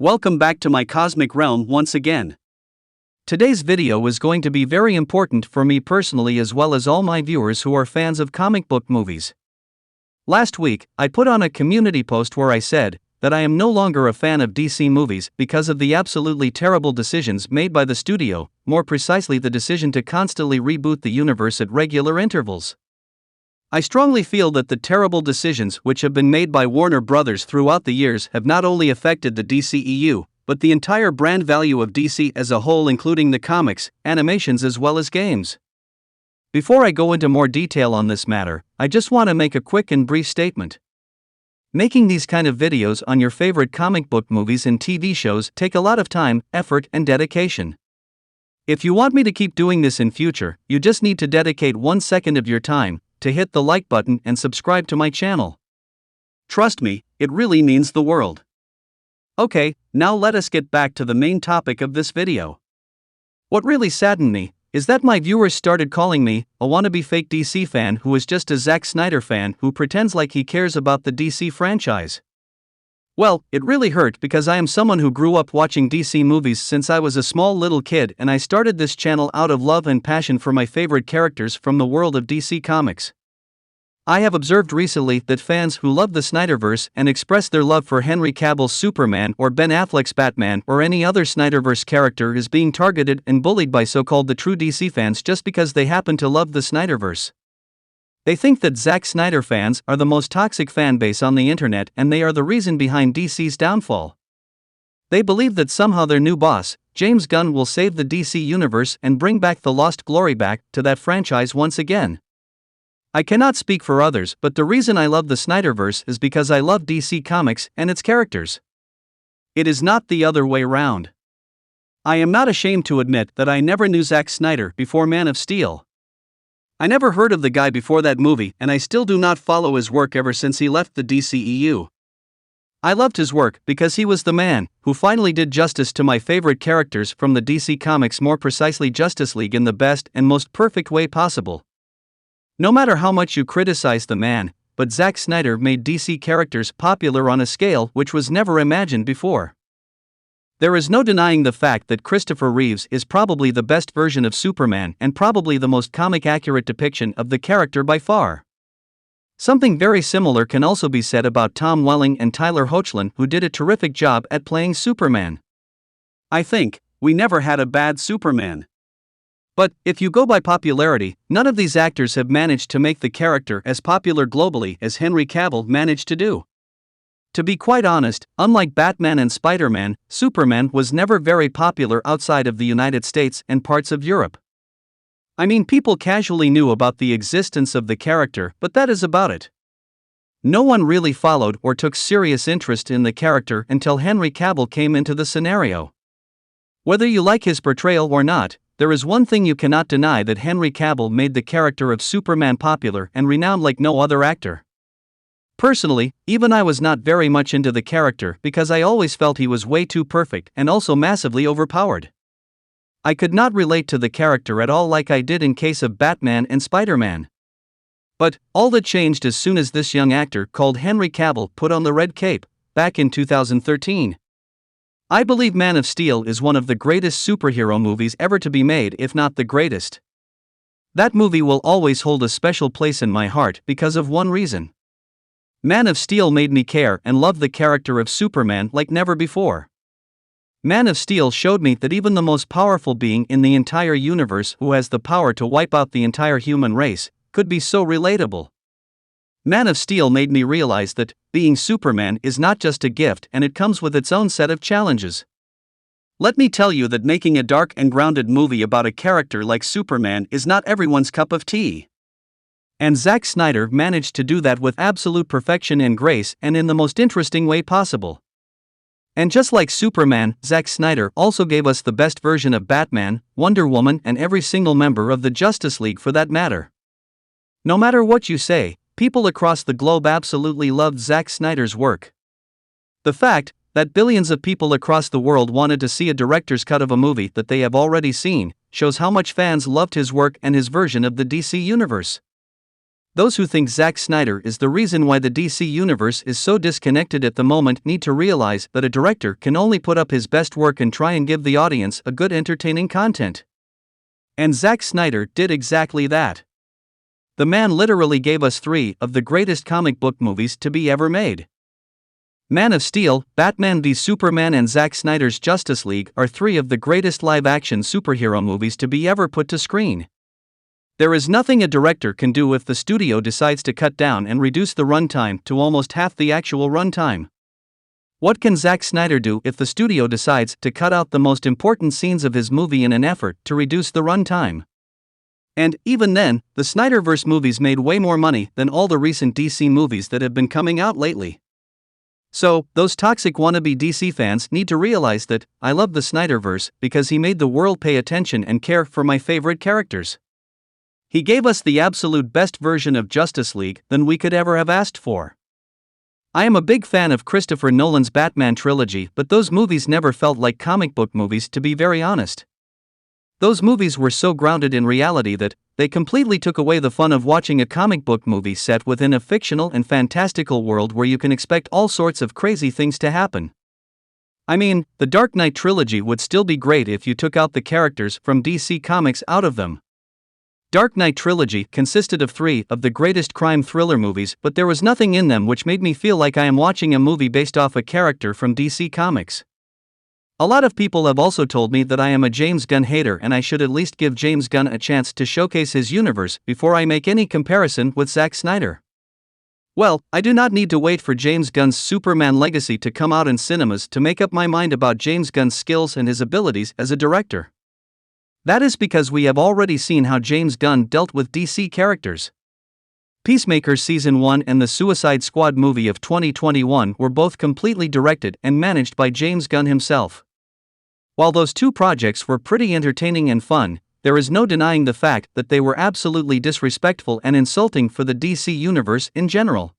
Welcome back to my cosmic realm once again. Today's video is going to be very important for me personally as well as all my viewers who are fans of comic book movies. Last week, I put on a community post where I said that I am no longer a fan of DC movies because of the absolutely terrible decisions made by the studio, more precisely the decision to constantly reboot the universe at regular intervals. I strongly feel that the terrible decisions which have been made by Warner Brothers throughout the years have not only affected the DCEU, but the entire brand value of DC as a whole, including the comics, animations as well as games. Before I go into more detail on this matter, I just want to make a quick and brief statement. Making these kind of videos on your favorite comic book movies and TV shows take a lot of time, effort, and dedication. If you want me to keep doing this in future, you just need to dedicate 1 second of your time to hit the like button and subscribe to my channel. Trust me, it really means the world. Okay, now let us get back to the main topic of this video. What really saddened me is that my viewers started calling me a wannabe fake DC fan who is just a Zack Snyder fan who pretends like he cares about the DC franchise. Well, it really hurt because I am someone who grew up watching DC movies since I was a small little kid, and I started this channel out of love and passion for my favorite characters from the world of DC Comics. I have observed recently that fans who love the Snyderverse and express their love for Henry Cavill's Superman or Ben Affleck's Batman or any other Snyderverse character is being targeted and bullied by so-called the true DC fans just because they happen to love the Snyderverse. They think that Zack Snyder fans are the most toxic fan base on the internet and they are the reason behind DC's downfall. They believe that somehow their new boss, James Gunn, will save the DC universe and bring back the lost glory back to that franchise once again. I cannot speak for others, but the reason I love the Snyderverse is because I love DC Comics and its characters. It is not the other way around. I am not ashamed to admit that I never knew Zack Snyder before Man of Steel. I never heard of the guy before that movie, and I still do not follow his work ever since he left the DCEU. I loved his work because he was the man who finally did justice to my favorite characters from the DC Comics, more precisely Justice League, in the best and most perfect way possible. No matter how much you criticize the man, but Zack Snyder made DC characters popular on a scale which was never imagined before. There is no denying the fact that Christopher Reeves is probably the best version of Superman and probably the most comic-accurate depiction of the character by far. Something very similar can also be said about Tom Welling and Tyler Hoechlin, who did a terrific job at playing Superman. I think we never had a bad Superman. But if you go by popularity, none of these actors have managed to make the character as popular globally as Henry Cavill managed to do. To be quite honest, unlike Batman and Spider-Man, Superman was never very popular outside of the United States and parts of Europe. I mean, people casually knew about the existence of the character, but that is about it. No one really followed or took serious interest in the character until Henry Cavill came into the scenario. Whether you like his portrayal or not, there is one thing you cannot deny: that Henry Cavill made the character of Superman popular and renowned like no other actor. Personally, even I was not very much into the character because I always felt he was way too perfect and also massively overpowered. I could not relate to the character at all like I did in case of Batman and Spider-Man. But all that changed as soon as this young actor called Henry Cavill put on the red cape, back in 2013. I believe Man of Steel is one of the greatest superhero movies ever to be made, if not the greatest. That movie will always hold a special place in my heart because of one reason. Man of Steel made me care and love the character of Superman like never before. Man of Steel showed me that even the most powerful being in the entire universe, who has the power to wipe out the entire human race, could be so relatable. Man of Steel made me realize that being Superman is not just a gift and it comes with its own set of challenges. Let me tell you that making a dark and grounded movie about a character like Superman is not everyone's cup of tea. And Zack Snyder managed to do that with absolute perfection and grace and in the most interesting way possible. And just like Superman, Zack Snyder also gave us the best version of Batman, Wonder Woman, and every single member of the Justice League for that matter. No matter what you say, people across the globe absolutely loved Zack Snyder's work. The fact that billions of people across the world wanted to see a director's cut of a movie that they have already seen shows how much fans loved his work and his version of the DC universe. Those who think Zack Snyder is the reason why the DC universe is so disconnected at the moment need to realize that a director can only put up his best work and try and give the audience a good entertaining content. And Zack Snyder did exactly that. The man literally gave us 3 of the greatest comic book movies to be ever made. Man of Steel, Batman v Superman and Zack Snyder's Justice League are 3 of the greatest live-action superhero movies to be ever put to screen. There is nothing a director can do if the studio decides to cut down and reduce the runtime to almost half the actual runtime. What can Zack Snyder do if the studio decides to cut out the most important scenes of his movie in an effort to reduce the runtime? And, even then, the Snyderverse movies made way more money than all the recent DC movies that have been coming out lately. So, those toxic wannabe DC fans need to realize that I love the Snyderverse because he made the world pay attention and care for my favorite characters. He gave us the absolute best version of Justice League than we could ever have asked for. I am a big fan of Christopher Nolan's Batman trilogy, but those movies never felt like comic book movies, to be very honest. Those movies were so grounded in reality that they completely took away the fun of watching a comic book movie set within a fictional and fantastical world where you can expect all sorts of crazy things to happen. I mean, the Dark Knight trilogy would still be great if you took out the characters from DC Comics out of them. Dark Knight trilogy consisted of 3 of the greatest crime thriller movies, but there was nothing in them which made me feel like I am watching a movie based off a character from DC Comics. A lot of people have also told me that I am a James Gunn hater and I should at least give James Gunn a chance to showcase his universe before I make any comparison with Zack Snyder. Well, I do not need to wait for James Gunn's Superman Legacy to come out in cinemas to make up my mind about James Gunn's skills and his abilities as a director. That is because we have already seen how James Gunn dealt with DC characters. Peacemaker Season 1 and the Suicide Squad movie of 2021 were both completely directed and managed by James Gunn himself. While those 2 projects were pretty entertaining and fun, there is no denying the fact that they were absolutely disrespectful and insulting for the DC universe in general.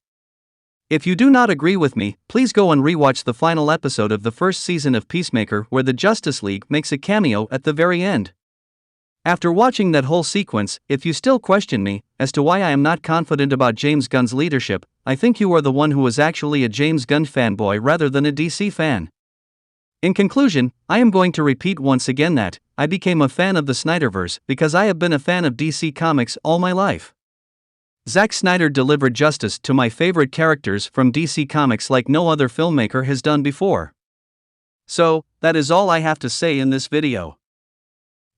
If you do not agree with me, please go and rewatch the final episode of the first season of Peacemaker where the Justice League makes a cameo at the very end. After watching that whole sequence, if you still question me as to why I am not confident about James Gunn's leadership, I think you are the one who is actually a James Gunn fanboy rather than a DC fan. In conclusion, I am going to repeat once again that I became a fan of the Snyderverse because I have been a fan of DC Comics all my life. Zack Snyder delivered justice to my favorite characters from DC Comics like no other filmmaker has done before. So, that is all I have to say in this video.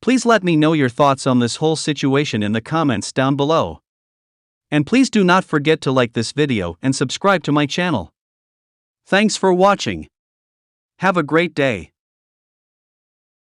Please let me know your thoughts on this whole situation in the comments down below. And please do not forget to like this video and subscribe to my channel. Thanks for watching. Have a great day.